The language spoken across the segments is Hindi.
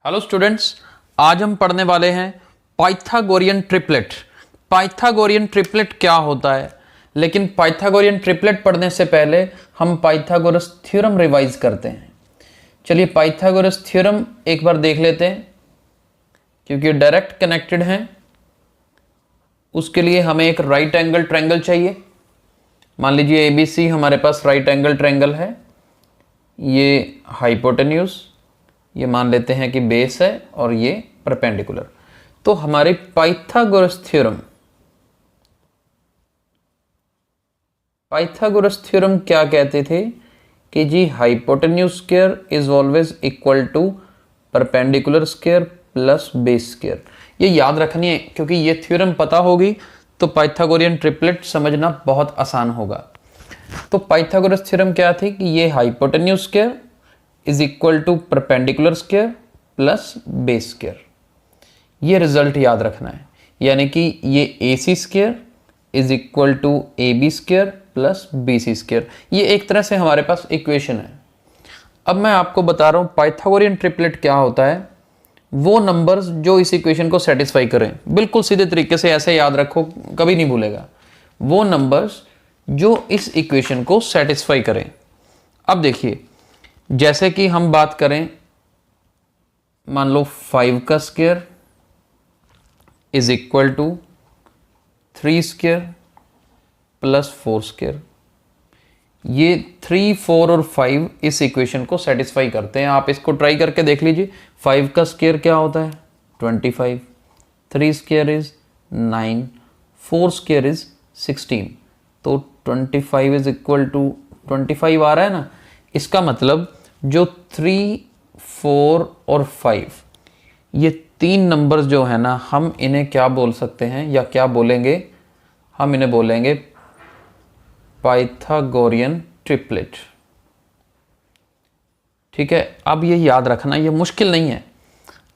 हेलो स्टूडेंट्स, आज हम पढ़ने वाले हैं पाइथागोरियन ट्रिपलेट। पाइथागोरियन ट्रिपलेट क्या होता है, लेकिन पाइथागोरियन ट्रिपलेट पढ़ने से पहले हम पाइथागोरस थ्योरम रिवाइज करते हैं। चलिए पाइथागोरस थ्योरम एक बार देख लेते हैं, क्योंकि डायरेक्ट कनेक्टेड हैं। उसके लिए हमें एक राइट एंगल ट्रायंगल चाहिए। मान लीजिए ABC हमारे पास राइट एंगल ट्रायंगल है, ये हाइपोटेन्यूज, ये मान लेते हैं कि बेस है और ये परपेंडिकुलर। तो हमारे पाइथागोरस थ्योरम क्या कहते थे कि जी hypotenuse square is always equal to perpendicular square plus base square. ये याद रखनी है, क्योंकि ये थ्योरम पता होगी तो पाइथागोरियन ट्रिपलेट समझना बहुत आसान होगा। तो पाइथागोरस थ्योरम क्या थी कि ये hypotenuse square is equal to perpendicular square plus base square. ये रिजल्ट याद रखना है, यानी कि ये AC square is equal to AB square plus BC square. ये एक तरह से हमारे पास इक्वेशन है। अब मैं आपको बता रहा हूं पाइथागोरियन ट्रिपलेट क्या होता है। वो नंबर्स जो इस इक्वेशन को सेटिस्फाई करें, बिल्कुल सीधे तरीके से ऐसे याद रखो, कभी नहीं भूलेगा। वो नंबर्स जो इस इक्वेशन को सेटिस्फाई करें। अब देखिए, जैसे कि हम बात करें, मान लो 5 का square is equal to 3 square plus 4 square. ये 3, 4 और 5 इस इक्वेशन को सेटिस्फाई करते हैं। आप इसको ट्राई करके देख लीजिए। 5 का स्क्वायर क्या होता है 25, 3 स्क्वायर इज 9, 4 स्क्वायर इज 16। तो 25 इज इक्वल टू 25 आ रहा है ना। इसका मतलब जो 3, 4 और 5 ये 3 नंबर्स जो है ना, हम इन्हें क्या बोल सकते हैं या क्या बोलेंगे? हम इन्हें बोलेंगे पाइथागोरियन ट्रिपलेट। ठीक है, अब ये याद रखना, ये मुश्किल नहीं है।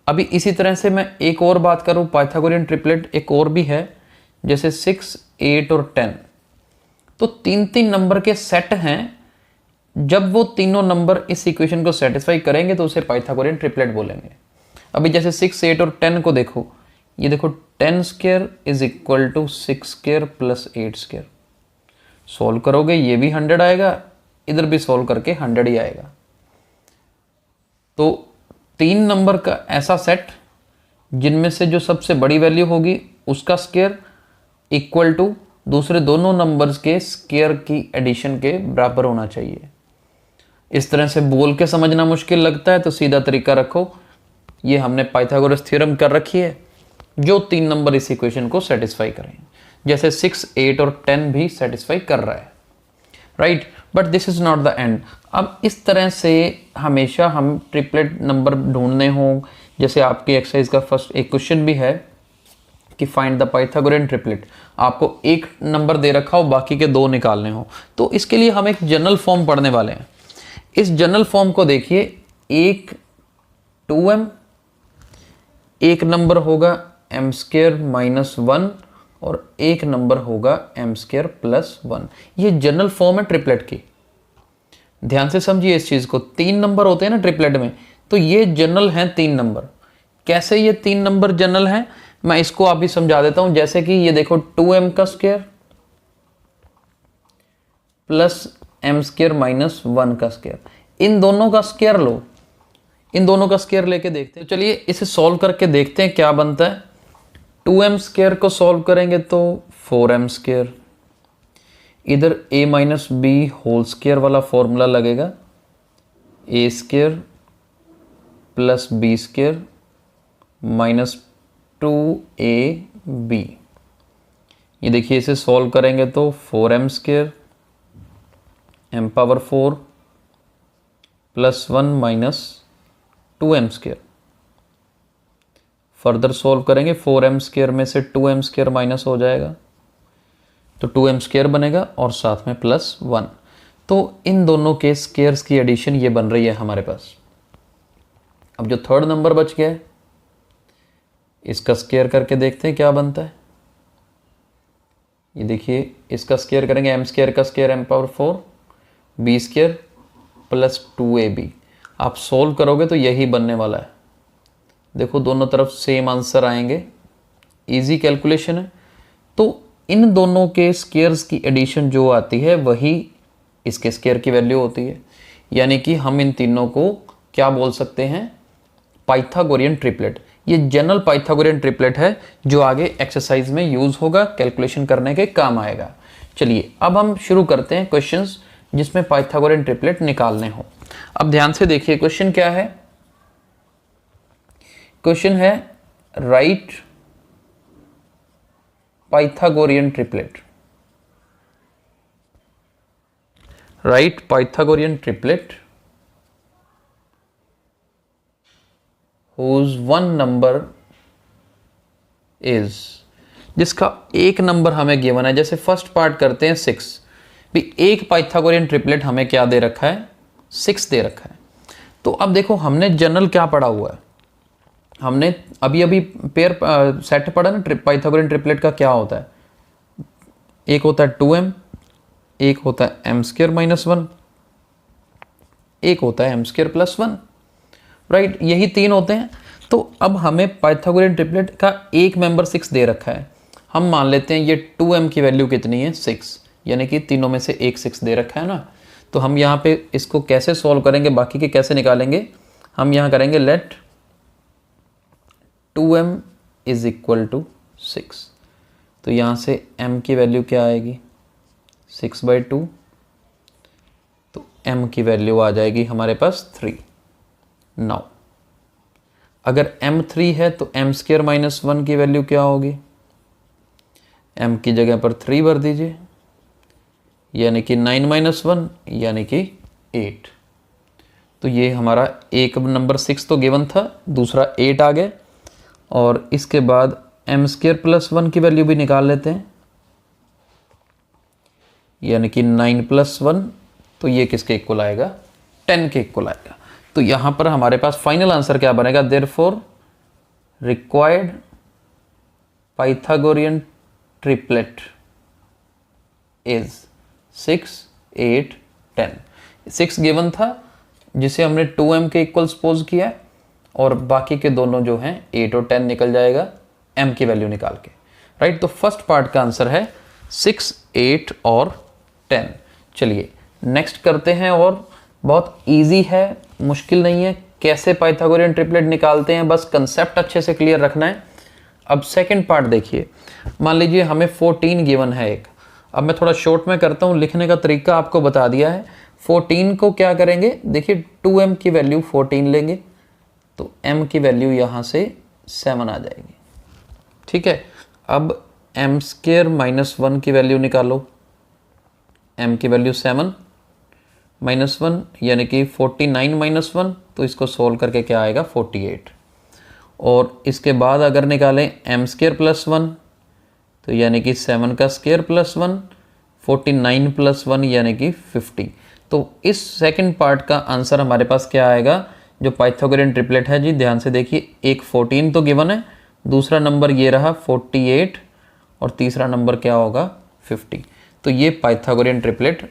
अभी इसी तरह से मैं एक और बात करूं, पाइथागोरियन ट्रिपलेट एक और भी है, जैसे 6, 8 और 10। तो 3-3 नंबर के सेट हैं। जब वो तीनों नंबर इस इक्वेशन को सेटिस्फाई करेंगे तो उसे पाइथागोरियन ट्रिपलेट बोलेंगे। अभी जैसे 6, 8 और 10 को देखो, ये देखो 10 square is equal to 6 square plus 8 square. Solve करोगे ये भी 100 आएगा, इधर भी सोल्व करके 100 ही आएगा। तो 3 नंबर का ऐसा सेट जिनमें से जो सबसे बड़ी वैल्यू होगी उसका स्क्वायर इक्वल टू दूसरे दोनों नंबर्स के स्क्वायर की एडिशन के बराबर होना चाहिए। इस तरह से बोल के समझना मुश्किल लगता है तो सीधा तरीका रखो, ये हमने पाइथागोरस थ्योरम कर रखी है, जो 3 नंबर इस इक्वेशन को सेटिस्फाई करें। जैसे 6, 8 और 10 भी सेटिस्फाई कर रहा है, right. But this is not the end. अब इस तरह से हमेशा हम ट्रिपलेट नंबर ढूंढने हों। जैसे आपकी एक्सरसाइज का फर्स्ट एक क्वेश्चन भी है कि फाइंड द पाइथागोरियन ट्रिपलेट। आपको एक नंबर दे रखा हो, बाकी के 2 निकालने हो, तो इसके लिए हम एक जनरल फॉर्म पढ़ने वाले हैं। इस जनरल फॉर्म को देखिए, एक 2m, एक नंबर होगा m स्क्वायर माइनस 1 और एक नंबर होगा m स्क्वायर प्लस 1। ये जनरल फॉर्म है ट्रिपलेट की। ध्यान से समझिए इस चीज को। 3 नंबर होते हैं ना ट्रिपलेट में, तो ये जनरल हैं 3 नंबर। कैसे ये 3 नंबर जनरल हैं, मैं इसको अभी समझा देता हूं। जैसे कि ये देखो 2m का square plus m square minus 1 का स्क्वायर, इन दोनों का स्क्वायर लो। इन दोनों का स्क्वायर लेके देखते हैं। चलिए इसे सॉल्व करके देखते हैं क्या बनता है। 2m स्क्वायर को सॉल्व करेंगे तो 4m स्क्वायर, इधर a minus B whole square वाला फॉर्मूला लगेगा, a square plus b square minus 2ab। ये देखिए, इसे सॉल्व करेंगे तो 4m square m power 4 plus 1 minus 2m square. Further solve करेंगे, 4m स्क्वायर में से 2m स्क्वायर माइनस हो जाएगा तो 2m स्क्वायर बनेगा और साथ में प्लस 1। तो इन दोनों के स्क्वायर्स की एडिशन ये बन रही है हमारे पास। अब जो थर्ड नंबर बच गया है, इसका स्क्वायर करके देखते हैं क्या बनता है। ये देखिए, इसका स्क्वायर करेंगे, m स्क्वायर का square m power 4, b square plus 2ab। आप सोल्व करोगे तो यही बनने वाला है। देखो दोनों तरफ सेम आंसर आएंगे, इजी कैलकुलेशन है। तो इन दोनों के स्क्वायर्स की एडिशन जो आती है वही इसके स्क्वायर की वैल्यू होती है, यानी कि हम इन तीनों को क्या बोल सकते हैं, पाइथागोरियन ट्रिपलेट। ये जनरल पाइथागोरियन ट्रिपलेट है जो आगे एक्सरसाइज में यूज होगा, कैलकुलेशन करने के काम आएगा। चलिए अब हम शुरू करते हैं क्वेश्चंस जिसमें पाइथागोरियन ट्रिपलेट निकालने हो। अब ध्यान से देखिए क्वेश्चन क्या है। क्वेश्चन है right Pythagorean triplet. Right Pythagorean triplet whose one number is, जिसका एक नंबर हमें गिवन है। जैसे फर्स्ट पार्ट करते हैं 6, भी एक पाइथागोरियन ट्रिपलेट हमें क्या दे रखा है, 6 दे रखा है। तो अब देखो हमने जनरल क्या पढ़ा हुआ है, हमने अभी अभी पेयर सेट पढ़ा ना, पाइथागोरियन ट्रिपलेट का क्या होता है, एक होता है 2m, एक होता है m स्क्वायर माइनस 1, एक होता है m स्क्वायर प्लस 1, राइट, यही तीन होते हैं। तो अब हमें पाइथागोरियन ट्रिपलेट का एक मेंबर 6 दे रखा है। हम मान लेते हैं ये 2m की वैल्यू कितनी है, 6, यानी कि तीनों में से एक 6 दे रखा है ना। तो हम यहाँ पे इसको कैसे सॉल्व करेंगे, बाकी के कैसे निकालेंगे, हम यहाँ करेंगे late 2m is equal to 6। तो यहाँ से m की वैल्यू क्या आएगी, 6/2, तो m की वैल्यू आ जाएगी हमारे पास 3। नाउ अगर m 3 है तो m स्क्वायर माइनस 1 की वैल्यू क्या होगी, m की जगह पर 3 भर दीजिए, यानी कि 9 माइनस 1 यानी कि 8। तो ये हमारा एक नंबर 6 तो गिवन था, दूसरा 8 आ गए, और इसके बाद m स्क्वायर प्लस 1 की वैल्यू भी निकाल लेते हैं, यानी कि 9 प्लस 1, तो ये किसके इक्वल आएगा, 10 के इक्वल आएगा। तो यहां पर हमारे पास फाइनल आंसर क्या बनेगा, therefore required Pythagorean triplet is 6, 8, 10। 6 given था जिसे हमने 2m के इक्वल सपोज किया, और बाकी के दोनों जो हैं 8 और 10 निकल जाएगा m की वैल्यू निकाल के, राइट। तो फर्स्ट पार्ट का आंसर है 6, 8 और 10। चलिए नेक्स्ट करते हैं, और बहुत इजी है, मुश्किल नहीं है। कैसे पाइथागोरियन ट्रिपलेट निकालते हैं, बस कंसेप्ट अच्छे से क्लियर रखना है। अब सेकंड पार्ट देखिए, मान लीजिए हमें 14 गिवन है एक। अब मैं थोड़ा शॉर्ट में करता हूँ, लिखने का तरीका आपको बता दिया है। 14 को क्या करेंगे, देखिए 2m की वैल्यू 14 लेंगे, तो m की वैल्यू यहाँ से 7 आ जाएगी, ठीक है। अब m स्क्वायर माइनस 1 की वैल्यू निकालो, m की वैल्यू 7 माइनस 1 यानी कि 49 माइनस 1, तो इसको सोल्व करके क्या आएगा 48। और इसके बाद अगर निकालें m स्क्वायर प्लस 1, तो यानी कि 7 का स्क्वायर प्लस 1, 49 प्लस 1 यानी कि 50। तो इस सेकंड पार्ट का आंसर हमारे पास क्या आएगा, जो पाइथागोरियन ट्रिपलेट है जी, ध्यान से देखिए, एक 14 तो गिवन है, दूसरा नंबर ये रहा 48, और तीसरा नंबर क्या होगा 50। तो ये पाइथागोरियन ट्रिपलेट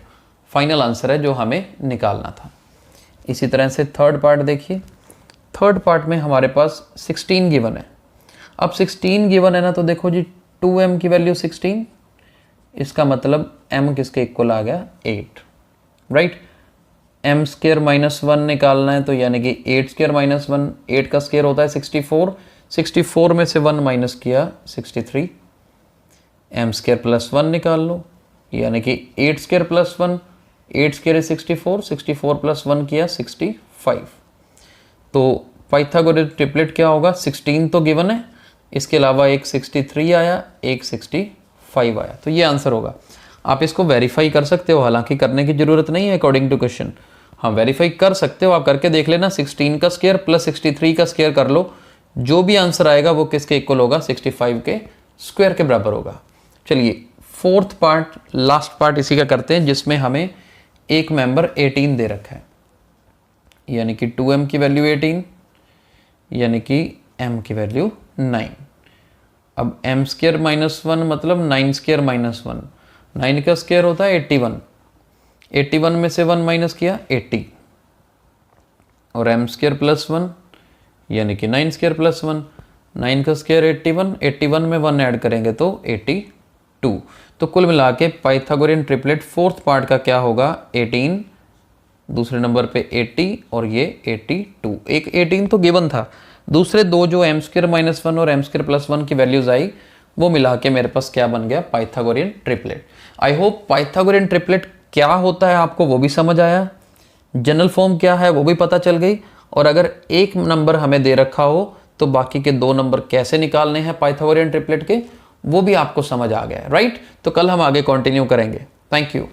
फाइनल आंसर है जो हमें निकालना था। इसी तरह से थर्ड पार्ट देखिए, थर्ड पार्ट में हमारे पास 16 गिवन है। अब 16 गिवन है ना, तो देखो जी 2m की वैल्यू 16, इसका मतलब m किसके इक्वल आ गया 8, राइट। m स्क्वायर माइनस 1 निकालना है, तो यानी कि 8 स्क्वायर माइनस 1, 8 का स्क्वायर होता है 64, 64 में से 1 माइनस किया 63, m स्क्वायर प्लस 1 निकाल लो, यानी कि 8 स्क्वायर प्लस 1, 8 स्क्वायर 64, 64 प्लस 1 किया 65। तो पाइथागोरियन ट्रिपलेट क्या होगा, 16 तो गिवन है, इसके अलावा एक 63 आया, एक 65 आया, तो ये आंसर होगा। आप इसको वेरीफाई कर सकते हो, हालांकि करने की जरूरत नहीं है अकॉर्डिंग टू क्वेश्चन, हाँ वेरीफाई कर सकते हो, आप करके देख लेना। 16 का स्क्वायर प्लस 63 का स्क्वायर कर लो, जो भी आंसर आएगा वो किसके इक्वल होगा, 65 के स्क्वायर के बराबर होगा। चलिए फोर्थ पार्ट, लास्ट पार्ट इसी का करते हैं, जिसमें हमें एक मेंबर 18 दे रखा है, यानी कि 2m की वैल्यू 18, यानी कि m की वैल्यू 9। अब m स्क्वायर माइनस 1 मतलब 9 स्क्वायर माइनस 1, 9 का स्क्वायर होता है 81, 81 में से 1 माइनस किया 80, और m स्क्वायर प्लस 1 यानी कि 9 स्क्वायर प्लस 1, 9 का स्क्वायर 81, 81 में 1 ऐड करेंगे तो 82। तो कुल मिला के पाइथागोरियन ट्रिपलेट फोर्थ पार्ट का क्या होगा, 18, दूसरे नंबर पे 80 और ये 82। एक 18 तो गिवन था, दूसरे दो जो m स्क्वायर माइनस 1 और m स्क्वायर प्लस 1 की वैल्यूज आई वो मिला के मेरे पास क्या बन गया, Pythagorean triplet. I hope Pythagorean triplet क्या होता है आपको वो भी समझ आया, जनरल फॉर्म क्या है वो भी पता चल गई, और अगर एक नंबर हमें दे रखा हो तो बाकी के दो नंबर कैसे निकालने हैं पाइथागोरियन ट्रिपलेट के वो भी आपको समझ आ गया, राइट। तो कल हम आगे कंटिन्यू करेंगे। Thank you.